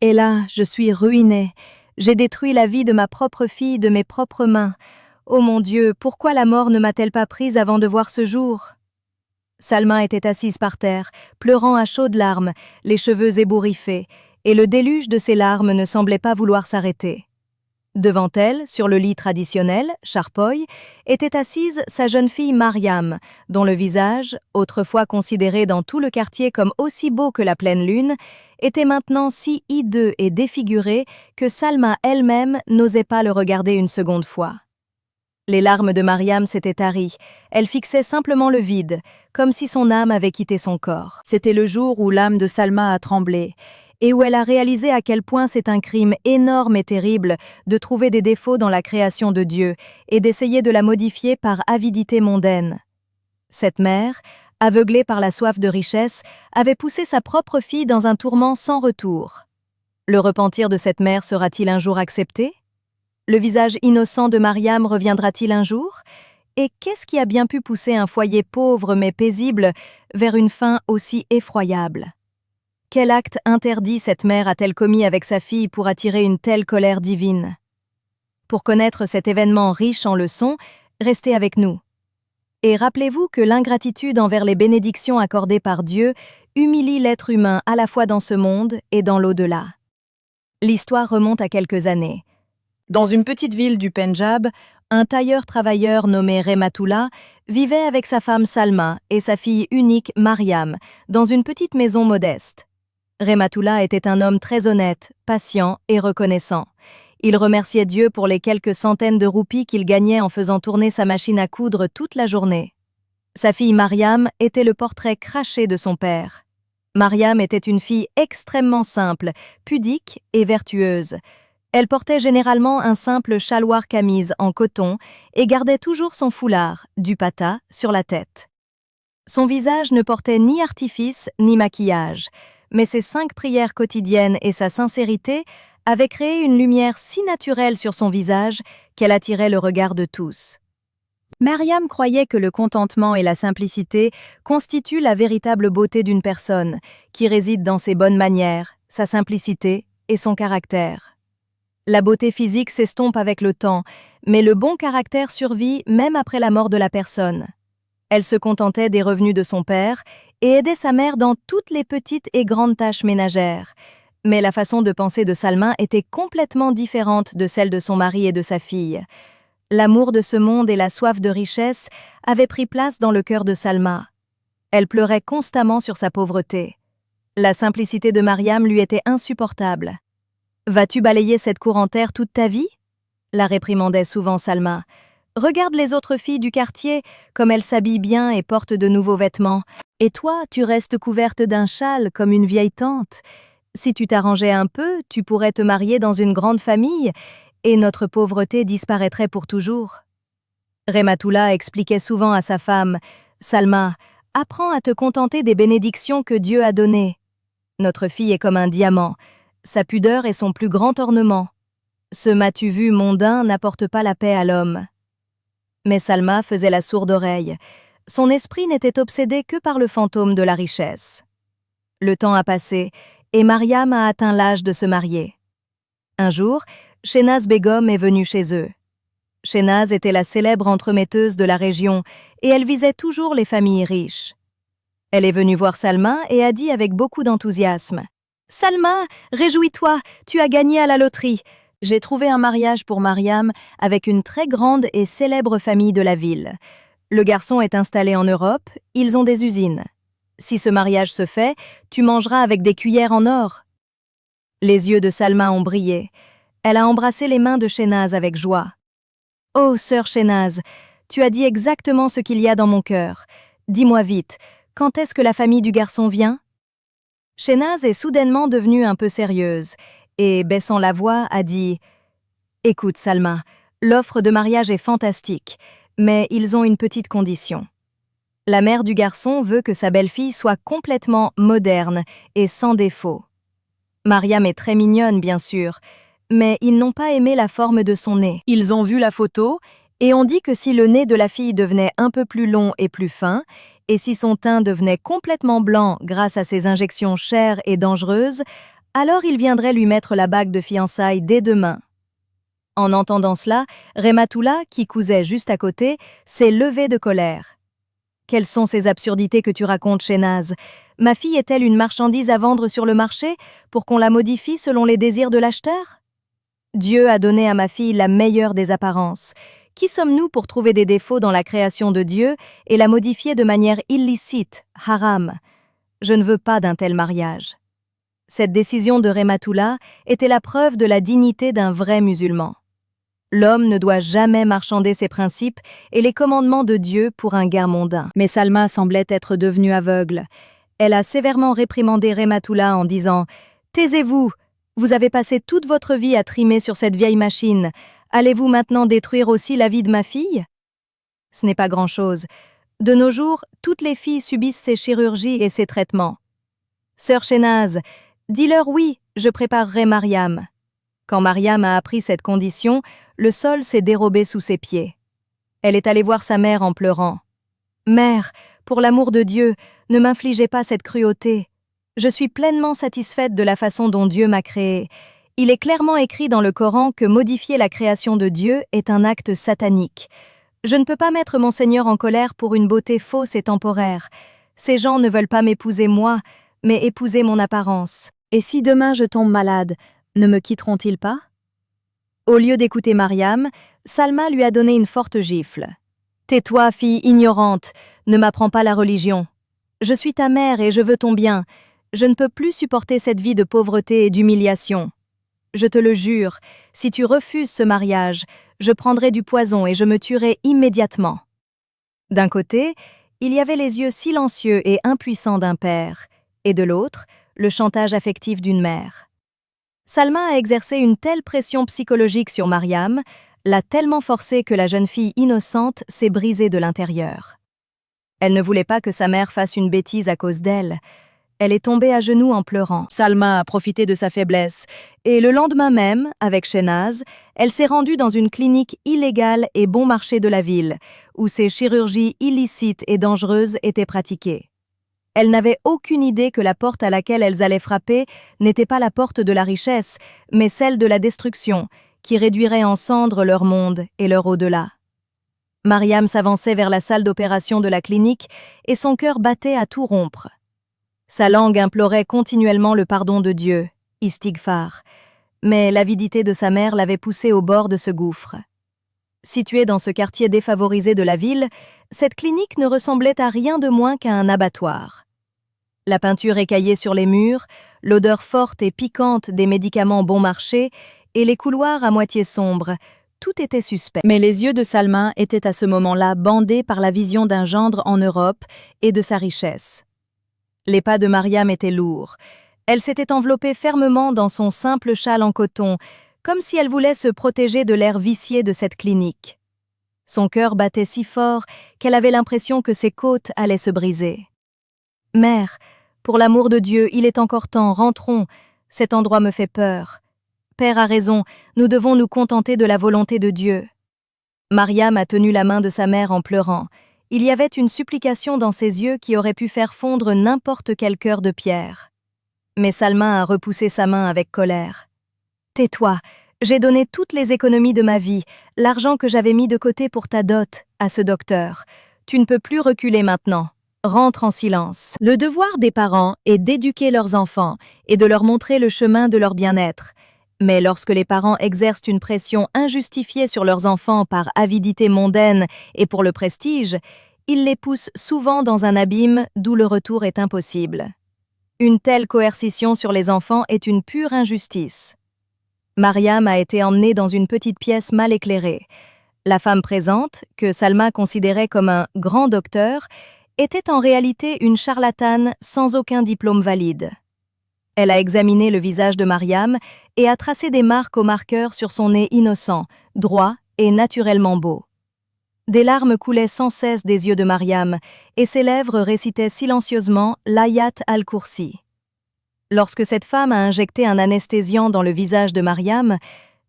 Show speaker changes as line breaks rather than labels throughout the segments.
Et là, je suis ruinée. J'ai détruit la vie de ma propre fille de mes propres mains. Oh mon Dieu, pourquoi la mort ne m'a-t-elle pas prise avant de voir ce jour? Salma était assise par terre, pleurant à chaudes larmes, les cheveux ébouriffés, et le déluge de ses larmes ne semblait pas vouloir s'arrêter. Devant elle, sur le lit traditionnel, charpoy, était assise sa jeune fille Mariam, dont le visage, autrefois considéré dans tout le quartier comme aussi beau que la pleine lune, était maintenant si hideux et défiguré que Salma elle-même n'osait pas le regarder une seconde fois. Les larmes de Mariam s'étaient taries, elle fixait simplement le vide, comme si son âme avait quitté son corps. C'était le jour où l'âme de Salma a tremblé, et où elle a réalisé à quel point c'est un crime énorme et terrible de trouver des défauts dans la création de Dieu et d'essayer de la modifier par avidité mondaine. Cette mère, aveuglée par la soif de richesse, avait poussé sa propre fille dans un tourment sans retour. Le repentir de cette mère sera-t-il un jour accepté? Le visage innocent de Mariam reviendra-t-il un jour? Et qu'est-ce qui a bien pu pousser un foyer pauvre mais paisible vers une fin aussi effroyable? Quel acte interdit cette mère a-t-elle commis avec sa fille pour attirer une telle colère divine? Pour connaître cet événement riche en leçons, restez avec nous. Et rappelez-vous que l'ingratitude envers les bénédictions accordées par Dieu humilie l'être humain à la fois dans ce monde et dans l'au-delà. L'histoire remonte à quelques années. Dans une petite ville du Pendjab, un tailleur-travailleur nommé Rehmatullah vivait avec sa femme Salma et sa fille unique Mariam dans une petite maison modeste. Rehmatullah était un homme très honnête, patient et reconnaissant. Il remerciait Dieu pour les quelques centaines de roupies qu'il gagnait en faisant tourner sa machine à coudre toute la journée. Sa fille Mariam était le portrait craché de son père. Mariam était une fille extrêmement simple, pudique et vertueuse. Elle portait généralement un simple chaloir camise en coton et gardait toujours son foulard, du pata, sur la tête. Son visage ne portait ni artifice ni maquillage, mais ses 5 prières quotidiennes et sa sincérité avaient créé une lumière si naturelle sur son visage qu'elle attirait le regard de tous. Mariam croyait que le contentement et la simplicité constituent la véritable beauté d'une personne, qui réside dans ses bonnes manières, sa simplicité et son caractère. La beauté physique s'estompe avec le temps, mais le bon caractère survit même après la mort de la personne. Elle se contentait des revenus de son père et aidait sa mère dans toutes les petites et grandes tâches ménagères. Mais la façon de penser de Salma était complètement différente de celle de son mari et de sa fille. L'amour de ce monde et la soif de richesse avaient pris place dans le cœur de Salma. Elle pleurait constamment sur sa pauvreté. La simplicité de Mariam lui était insupportable. « Vas-tu balayer cette cour en terre toute ta vie ?» la réprimandait souvent Salma. « Regarde les autres filles du quartier, comme elles s'habillent bien et portent de nouveaux vêtements. Et toi, tu restes couverte d'un châle comme une vieille tante. Si tu t'arrangeais un peu, tu pourrais te marier dans une grande famille et notre pauvreté disparaîtrait pour toujours. » Rehmatullah expliquait souvent à sa femme « Salma, apprends à te contenter des bénédictions que Dieu a données. Notre fille est comme un diamant. Sa pudeur est son plus grand ornement. Ce m'as-tu vu mondain n'apporte pas la paix à l'homme. » Mais Salma faisait la sourde oreille. Son esprit n'était obsédé que par le fantôme de la richesse. Le temps a passé et Mariam a atteint l'âge de se marier. Un jour, Shehnaz Begum est venue chez eux. Shehnaz était la célèbre entremetteuse de la région et elle visait toujours les familles riches. Elle est venue voir Salma et a dit avec beaucoup d'enthousiasme « Salma, réjouis-toi, tu as gagné à la loterie. J'ai trouvé un mariage pour Mariam avec une très grande et célèbre famille de la ville. Le garçon est installé en Europe, ils ont des usines. Si ce mariage se fait, tu mangeras avec des cuillères en or. » Les yeux de Salma ont brillé. Elle a embrassé les mains de Shehnaz avec joie. « Oh, sœur Shehnaz, tu as dit exactement ce qu'il y a dans mon cœur. Dis-moi vite, quand est-ce que la famille du garçon vient ?» Shehnaz est soudainement devenue un peu sérieuse et, baissant la voix, a dit « Écoute, Salma, l'offre de mariage est fantastique, mais ils ont une petite condition. La mère du garçon veut que sa belle-fille soit complètement moderne et sans défaut. Mariam est très mignonne, bien sûr, mais ils n'ont pas aimé la forme de son nez. Ils ont vu la photo et ont dit que si le nez de la fille devenait un peu plus long et plus fin, et si son teint devenait complètement blanc grâce à ses injections chères et dangereuses, Alors il viendrait lui mettre la bague de fiançailles dès demain. En entendant cela, Rematullah, qui cousait juste à côté, s'est levée de colère. « Quelles sont ces absurdités que tu racontes, Shehnaz? Ma fille est-elle une marchandise à vendre sur le marché pour qu'on la modifie selon les désirs de l'acheteur? Dieu a donné à ma fille la meilleure des apparences. Qui sommes-nous pour trouver des défauts dans la création de Dieu et la modifier de manière illicite, haram? Je ne veux pas d'un tel mariage. » Cette décision de Rematullah était la preuve de la dignité d'un vrai musulman. L'homme ne doit jamais marchander ses principes et les commandements de Dieu pour un gain mondain. Mais Salma semblait être devenue aveugle. Elle a sévèrement réprimandé Rematullah en disant « Taisez-vous, vous avez passé toute votre vie à trimer sur cette vieille machine. Allez-vous maintenant détruire aussi la vie de ma fille ?» Ce n'est pas grand-chose. De nos jours, toutes les filles subissent ces chirurgies et ces traitements. Sœur Shehnaz, dis-leur oui, je préparerai Mariam. Quand Mariam a appris cette condition, le sol s'est dérobé sous ses pieds. Elle est allée voir sa mère en pleurant. « Mère, pour l'amour de Dieu, ne m'infligez pas cette cruauté. Je suis pleinement satisfaite de la façon dont Dieu m'a créée. Il est clairement écrit dans le Coran que modifier la création de Dieu est un acte satanique. Je ne peux pas mettre mon Seigneur en colère pour une beauté fausse et temporaire. Ces gens ne veulent pas m'épouser moi, mais épouser mon apparence. Et si demain je tombe malade, ne me quitteront-ils pas ?» Au lieu d'écouter Mariam, Salma lui a donné une forte gifle. « Tais-toi, fille ignorante, ne m'apprends pas la religion. Je suis ta mère et je veux ton bien. Je ne peux plus supporter cette vie de pauvreté et d'humiliation. Je te le jure, si tu refuses ce mariage, je prendrai du poison et je me tuerai immédiatement. » D'un côté, il y avait les yeux silencieux et impuissants d'un père, et de l'autre, le chantage affectif d'une mère. Salma a exercé une telle pression psychologique sur Mariam, l'a tellement forcée que la jeune fille innocente s'est brisée de l'intérieur. Elle ne voulait pas que sa mère fasse une bêtise à cause d'elle. Elle est tombée à genoux en pleurant. Salma a profité de sa faiblesse, et le lendemain même, avec Shehnaz, elle s'est rendue dans une clinique illégale et bon marché de la ville, où ces chirurgies illicites et dangereuses étaient pratiquées. Elles n'avaient aucune idée que la porte à laquelle elles allaient frapper n'était pas la porte de la richesse, mais celle de la destruction, qui réduirait en cendres leur monde et leur au-delà. Mariam s'avançait vers la salle d'opération de la clinique et son cœur battait à tout rompre. Sa langue implorait continuellement le pardon de Dieu, istighfar, mais l'avidité de sa mère l'avait poussée au bord de ce gouffre. Située dans ce quartier défavorisé de la ville, cette clinique ne ressemblait à rien de moins qu'à un abattoir. La peinture écaillée sur les murs, l'odeur forte et piquante des médicaments bon marché et les couloirs à moitié sombres, tout était suspect. Mais les yeux de Salma étaient à ce moment-là bandés par la vision d'un gendre en Europe et de sa richesse. Les pas de Mariam étaient lourds. Elle s'était enveloppée fermement dans son simple châle en coton, comme si elle voulait se protéger de l'air vicié de cette clinique. Son cœur battait si fort qu'elle avait l'impression que ses côtes allaient se briser. « Mère, pour l'amour de Dieu, il est encore temps, rentrons. Cet endroit me fait peur. Père a raison, nous devons nous contenter de la volonté de Dieu. » Mariam a tenu la main de sa mère en pleurant. Il y avait une supplication dans ses yeux qui aurait pu faire fondre n'importe quel cœur de pierre. Mais Salma a repoussé sa main avec colère. « Tais-toi, j'ai donné toutes les économies de ma vie, l'argent que j'avais mis de côté pour ta dot, à ce docteur. Tu ne peux plus reculer maintenant. Rentre en silence. » Le devoir des parents est d'éduquer leurs enfants et de leur montrer le chemin de leur bien-être. Mais lorsque les parents exercent une pression injustifiée sur leurs enfants par avidité mondaine et pour le prestige, ils les poussent souvent dans un abîme d'où le retour est impossible. Une telle coercition sur les enfants est une pure injustice. Mariam a été emmenée dans une petite pièce mal éclairée. La femme présente, que Salma considérait comme un « grand docteur », était en réalité une charlatane sans aucun diplôme valide. Elle a examiné le visage de Mariam et a tracé des marques au marqueur sur son nez innocent, droit et naturellement beau. Des larmes coulaient sans cesse des yeux de Mariam et ses lèvres récitaient silencieusement l'Ayat al-Kursi. Lorsque cette femme a injecté un anesthésiant dans le visage de Mariam,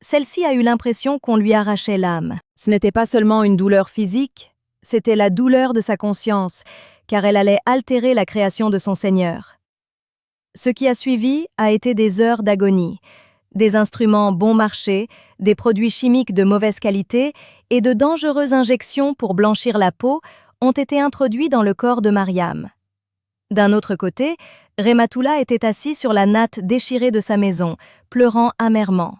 celle-ci a eu l'impression qu'on lui arrachait l'âme. Ce n'était pas seulement une douleur physique, c'était la douleur de sa conscience, car elle allait altérer la création de son Seigneur. Ce qui a suivi a été des heures d'agonie. Des instruments bon marché, des produits chimiques de mauvaise qualité et de dangereuses injections pour blanchir la peau ont été introduits dans le corps de Mariam. D'un autre côté, Rematoula était assis sur la natte déchirée de sa maison, pleurant amèrement.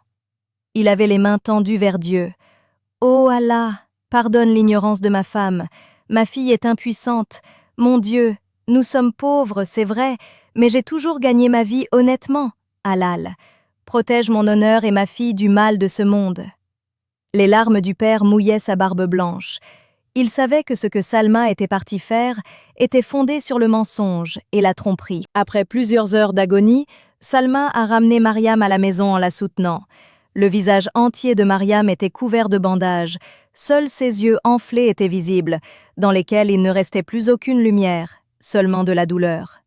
Il avait les mains tendues vers Dieu. « Oh Allah, pardonne l'ignorance de ma femme. Ma fille est impuissante. Mon Dieu, nous sommes pauvres, c'est vrai, mais j'ai toujours gagné ma vie honnêtement. Halal. Protège mon honneur et ma fille du mal de ce monde. » Les larmes du père mouillaient sa barbe blanche. Il savait que ce que Salma était partie faire était fondé sur le mensonge et la tromperie. Après plusieurs heures d'agonie, Salma a ramené Mariam à la maison en la soutenant. Le visage entier de Mariam était couvert de bandages. Seuls ses yeux enflés étaient visibles, dans lesquels il ne restait plus aucune lumière, seulement de la douleur.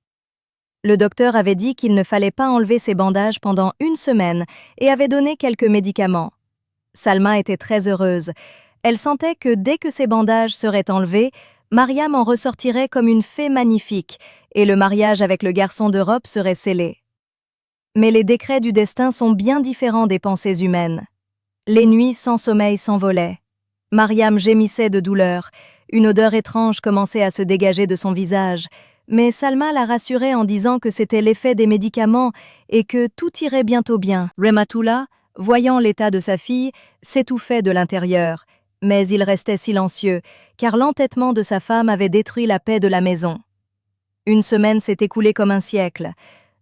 Le docteur avait dit qu'il ne fallait pas enlever ses bandages pendant 1 semaine et avait donné quelques médicaments. Salma était très heureuse. Elle sentait que dès que ses bandages seraient enlevés, Mariam en ressortirait comme une fée magnifique et le mariage avec le garçon d'Europe serait scellé. Mais les décrets du destin sont bien différents des pensées humaines. Les nuits sans sommeil s'envolaient. Mariam gémissait de douleur. Une odeur étrange commençait à se dégager de son visage. Mais Salma la rassurait en disant que c'était l'effet des médicaments et que tout irait bientôt bien. Rematoula, voyant l'état de sa fille, s'étouffait de l'intérieur. Mais il restait silencieux, car l'entêtement de sa femme avait détruit la paix de la maison. 1 semaine s'est écoulée comme un siècle.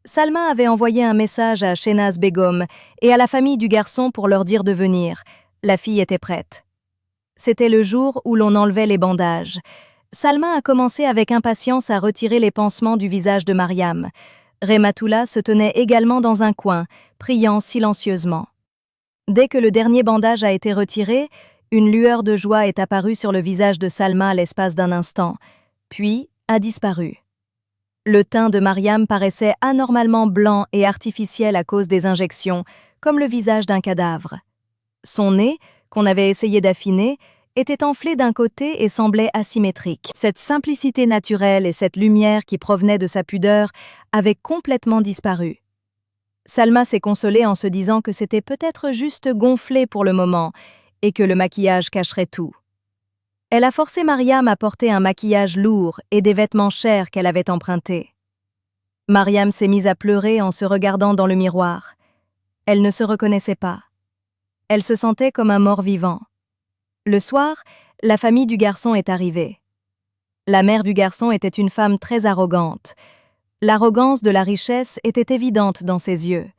Salma avait envoyé un message à Shehnaz Begum et à la famille du garçon pour leur dire de venir. La fille était prête. C'était le jour où l'on enlevait les bandages. Salma a commencé avec impatience à retirer les pansements du visage de Mariam. Rematoula se tenait également dans un coin, priant silencieusement. Dès que le dernier bandage a été retiré, une lueur de joie est apparue sur le visage de Salma à l'espace d'un instant, puis a disparu. Le teint de Mariam paraissait anormalement blanc et artificiel à cause des injections, comme le visage d'un cadavre. Son nez, qu'on avait essayé d'affiner, était enflé d'un côté et semblait asymétrique. Cette simplicité naturelle et cette lumière qui provenait de sa pudeur avaient complètement disparu. Salma s'est consolée en se disant que c'était peut-être juste gonflé pour le moment et que le maquillage cacherait tout. Elle a forcé Mariam à porter un maquillage lourd et des vêtements chers qu'elle avait empruntés. Mariam s'est mise à pleurer en se regardant dans le miroir. Elle ne se reconnaissait pas. Elle se sentait comme un mort-vivant. Le soir, la famille du garçon est arrivée. La mère du garçon était une femme très arrogante. L'arrogance de la richesse était évidente dans ses yeux.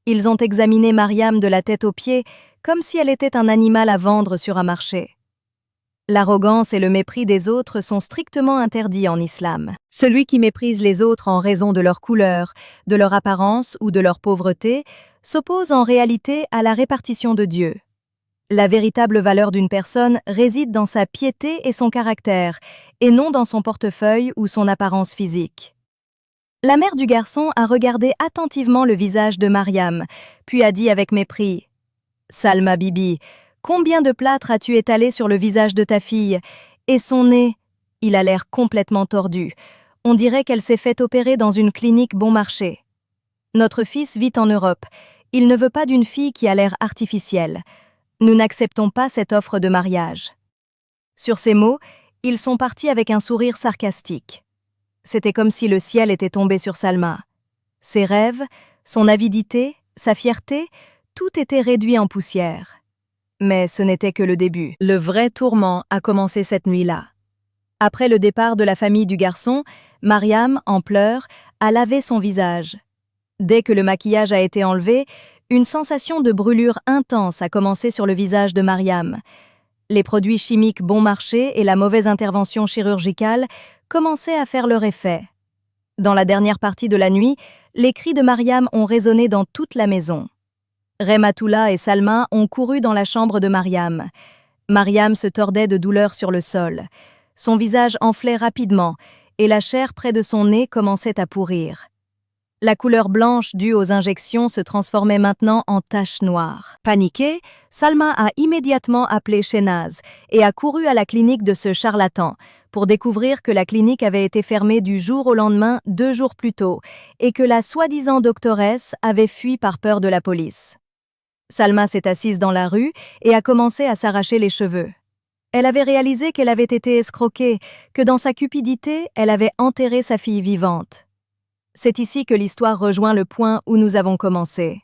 Ils ont examiné Mariam de la tête aux pieds comme si elle était un animal à vendre sur un marché. L'arrogance et le mépris des autres sont strictement interdits en islam. Celui qui méprise les autres en raison de leur couleur, de leur apparence ou de leur pauvreté s'oppose en réalité à la répartition de Dieu. La véritable valeur d'une personne réside dans sa piété et son caractère, et non dans son portefeuille ou son apparence physique. La mère du garçon a regardé attentivement le visage de Mariam, puis a dit avec mépris « Salma Bibi, combien de plâtre as-tu étalé sur le visage de ta fille? Et son nez, il a l'air complètement tordu. On dirait qu'elle s'est fait opérer dans une clinique bon marché. Notre fils vit en Europe. Il ne veut pas d'une fille qui a l'air artificielle. Nous n'acceptons pas cette offre de mariage. » Sur ces mots, ils sont partis avec un sourire sarcastique. C'était comme si le ciel était tombé sur Salma. Ses rêves, son avidité, sa fierté, tout était réduit en poussière. Mais ce n'était que le début. Le vrai tourment a commencé cette nuit-là. Après le départ de la famille du garçon, Mariam, en pleurs, a lavé son visage. Dès que le maquillage a été enlevé, une sensation de brûlure intense a commencé sur le visage de Mariam. Les produits chimiques bon marché et la mauvaise intervention chirurgicale commençaient à faire leur effet. Dans la dernière partie de la nuit, les cris de Mariam ont résonné dans toute la maison. Rematoula et Salma ont couru dans la chambre de Mariam. Mariam se tordait de douleur sur le sol. Son visage enflait rapidement et la chair près de son nez commençait à pourrir. La couleur blanche due aux injections se transformait maintenant en taches noires. Paniquée, Salma a immédiatement appelé Shehnaz et a couru à la clinique de ce charlatan pour découvrir que la clinique avait été fermée du jour au lendemain 2 jours plus tôt et que la soi-disant doctoresse avait fui par peur de la police. Salma s'est assise dans la rue et a commencé à s'arracher les cheveux. Elle avait réalisé qu'elle avait été escroquée, que dans sa cupidité, elle avait enterré sa fille vivante. C'est ici que l'histoire rejoint le point où nous avons commencé.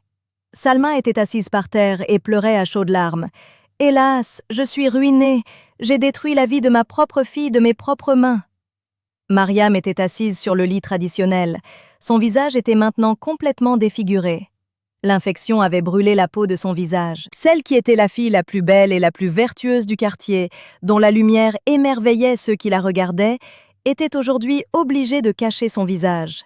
Salma était assise par terre et pleurait à chaudes larmes. « Hélas, je suis ruinée, j'ai détruit la vie de ma propre fille de mes propres mains. » Mariam était assise sur le lit traditionnel. Son visage était maintenant complètement défiguré. L'infection avait brûlé la peau de son visage. Celle qui était la fille la plus belle et la plus vertueuse du quartier, dont la lumière émerveillait ceux qui la regardaient, était aujourd'hui obligée de cacher son visage.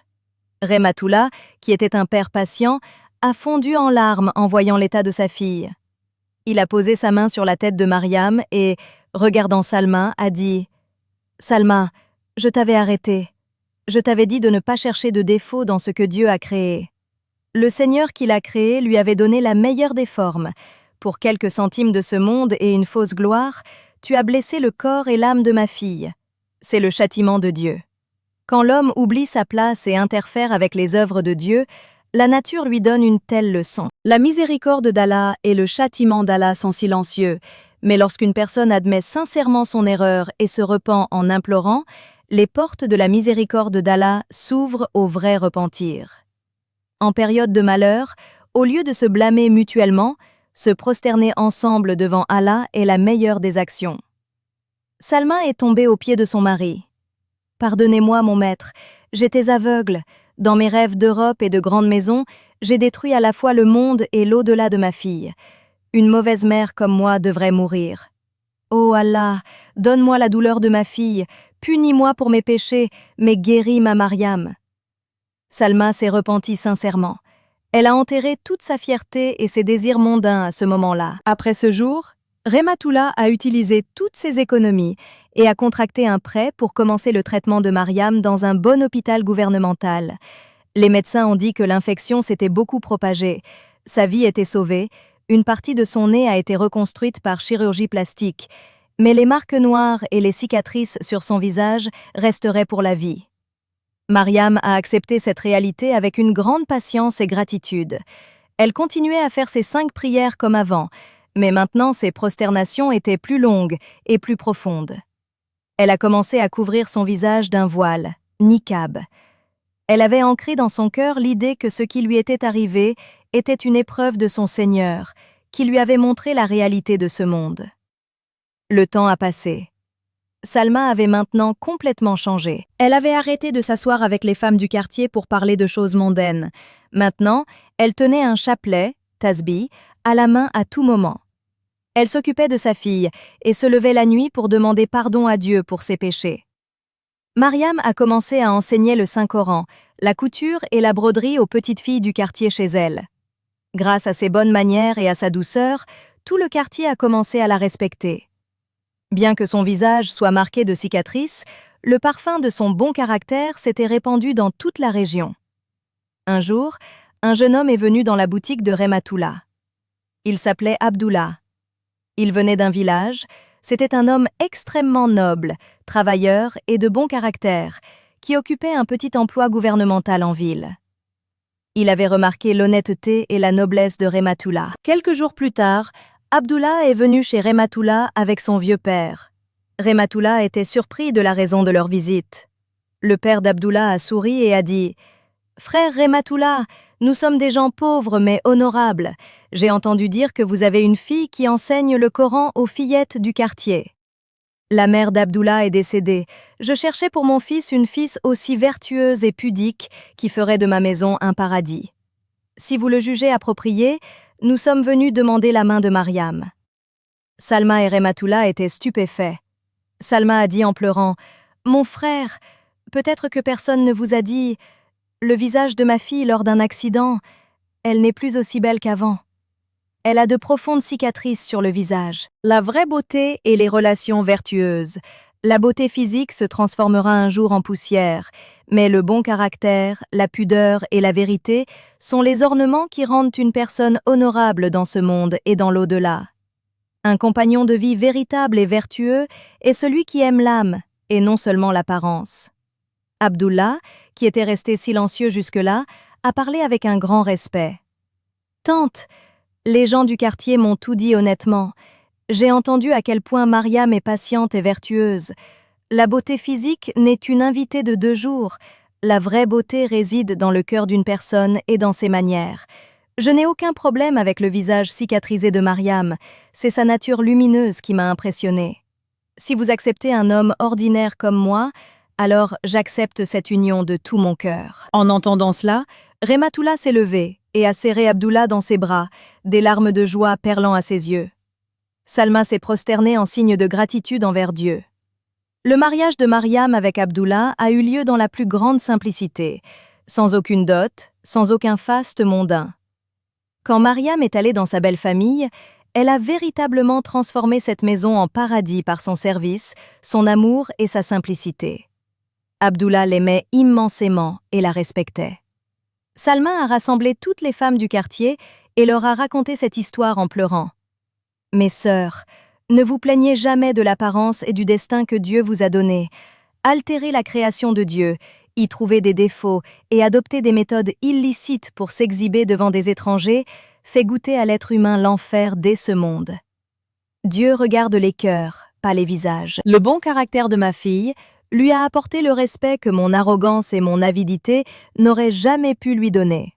Rematoula, qui était un père patient, a fondu en larmes en voyant l'état de sa fille. Il a posé sa main sur la tête de Mariam et, regardant Salma, a dit « Salma, je t'avais arrêté. Je t'avais dit de ne pas chercher de défauts dans ce que Dieu a créé. Le Seigneur qui l'a créé lui avait donné la meilleure des formes. Pour quelques centimes de ce monde et une fausse gloire, tu as blessé le corps et l'âme de ma fille. C'est le châtiment de Dieu. Quand l'homme oublie sa place et interfère avec les œuvres de Dieu, la nature lui donne une telle leçon. La miséricorde d'Allah et le châtiment d'Allah sont silencieux, mais lorsqu'une personne admet sincèrement son erreur et se repent en implorant, les portes de la miséricorde d'Allah s'ouvrent au vrai repentir. En période de malheur, au lieu de se blâmer mutuellement, se prosterner ensemble devant Allah est la meilleure des actions. Salma est tombée aux pieds de son mari. « Pardonnez-moi, mon maître, j'étais aveugle. Dans mes rêves d'Europe et de grandes maisons, j'ai détruit à la fois le monde et l'au-delà de ma fille. Une mauvaise mère comme moi devrait mourir. Oh Allah, donne-moi la douleur de ma fille, punis-moi pour mes péchés, mais guéris ma Mariam. » Salma s'est repentie sincèrement. Elle a enterré toute sa fierté et ses désirs mondains à ce moment-là. Après ce jour, Rematoula a utilisé toutes ses économies et a contracté un prêt pour commencer le traitement de Mariam dans un bon hôpital gouvernemental. Les médecins ont dit que l'infection s'était beaucoup propagée. Sa vie était sauvée, une partie de son nez a été reconstruite par chirurgie plastique, mais les marques noires et les cicatrices sur son visage resteraient pour la vie. Mariam a accepté cette réalité avec une grande patience et gratitude. Elle continuait à faire ses 5 prières comme avant, mais maintenant ses prosternations étaient plus longues et plus profondes. Elle a commencé à couvrir son visage d'un voile, niqab. Elle avait ancré dans son cœur l'idée que ce qui lui était arrivé était une épreuve de son Seigneur, qui lui avait montré la réalité de ce monde. Le temps a passé. Salma avait maintenant complètement changé. Elle avait arrêté de s'asseoir avec les femmes du quartier pour parler de choses mondaines. Maintenant, elle tenait un chapelet, tasbih, à la main à tout moment. Elle s'occupait de sa fille et se levait la nuit pour demander pardon à Dieu pour ses péchés. Mariam a commencé à enseigner le Saint-Coran, la couture et la broderie aux petites filles du quartier chez elle. Grâce à ses bonnes manières et à sa douceur, tout le quartier a commencé à la respecter. Bien que son visage soit marqué de cicatrices, le parfum de son bon caractère s'était répandu dans toute la région. Un jour, un jeune homme est venu dans la boutique de Rematoula. Il s'appelait Abdullah. Il venait d'un village, c'était un homme extrêmement noble, travailleur et de bon caractère, qui occupait un petit emploi gouvernemental en ville. Il avait remarqué l'honnêteté et la noblesse de Rematoula. Quelques jours plus tard, Abdullah est venu chez Rematoula avec son vieux père. Rematoula était surpris de la raison de leur visite. Le père d'Abdullah a souri et a dit « Frère Rematoula, nous sommes des gens pauvres mais honorables. J'ai entendu dire que vous avez une fille qui enseigne le Coran aux fillettes du quartier. La mère d'Abdullah est décédée. Je cherchais pour mon fils une fille aussi vertueuse et pudique qui ferait de ma maison un paradis. Si vous le jugez approprié, nous sommes venus demander la main de Mariam. » Salma et Rematoula étaient stupéfaits. Salma a dit en pleurant « Mon frère, peut-être que personne ne vous a dit, le visage de ma fille lors d'un accident, elle n'est plus aussi belle qu'avant. Elle a de profondes cicatrices sur le visage. La vraie beauté et les relations vertueuses. La beauté physique se transformera un jour en poussière, mais le bon caractère, la pudeur et la vérité sont les ornements qui rendent une personne honorable dans ce monde et dans l'au-delà. Un compagnon de vie véritable et vertueux est celui qui aime l'âme et non seulement l'apparence. Abdullah, qui était resté silencieux jusque-là, a parlé avec un grand respect. « Tante, les gens du quartier m'ont tout dit honnêtement. J'ai entendu à quel point Mariam est patiente et vertueuse. La beauté physique n'est qu'une invitée de 2 jours. La vraie beauté réside dans le cœur d'une personne et dans ses manières. Je n'ai aucun problème avec le visage cicatrisé de Mariam, c'est sa nature lumineuse qui m'a impressionnée. Si vous acceptez un homme ordinaire comme moi, alors j'accepte cette union de tout mon cœur. » En entendant cela, Rematullah s'est levée et a serré Abdullah dans ses bras, des larmes de joie perlant à ses yeux. Salma s'est prosternée en signe de gratitude envers Dieu. Le mariage de Mariam avec Abdullah a eu lieu dans la plus grande simplicité, sans aucune dot, sans aucun faste mondain. Quand Mariam est allée dans sa belle famille, elle a véritablement transformé cette maison en paradis par son service, son amour et sa simplicité. Abdullah l'aimait immensément et la respectait. Salma a rassemblé toutes les femmes du quartier et leur a raconté cette histoire en pleurant. « Mes sœurs, ne vous plaignez jamais de l'apparence et du destin que Dieu vous a donné. Altérez la création de Dieu, y trouver des défauts et adopter des méthodes illicites pour s'exhiber devant des étrangers fait goûter à l'être humain l'enfer dès ce monde. Dieu regarde les cœurs, pas les visages. Le bon caractère de ma fille lui a apporté le respect que mon arrogance et mon avidité n'auraient jamais pu lui donner.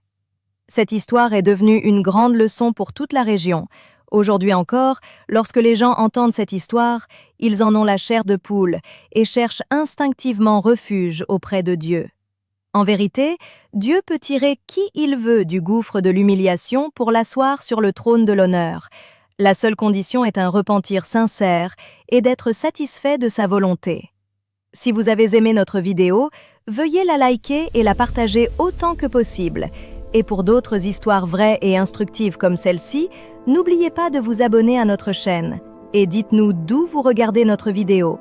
Cette histoire est devenue une grande leçon pour toute la région. Aujourd'hui encore, lorsque les gens entendent cette histoire, ils en ont la chair de poule et cherchent instinctivement refuge auprès de Dieu. En vérité, Dieu peut tirer qui il veut du gouffre de l'humiliation pour l'asseoir sur le trône de l'honneur. La seule condition est un repentir sincère et d'être satisfait de sa volonté. Si vous avez aimé notre vidéo, veuillez la liker et la partager autant que possible. Et pour d'autres histoires vraies et instructives comme celle-ci, n'oubliez pas de vous abonner à notre chaîne. Et dites-nous d'où vous regardez notre vidéo.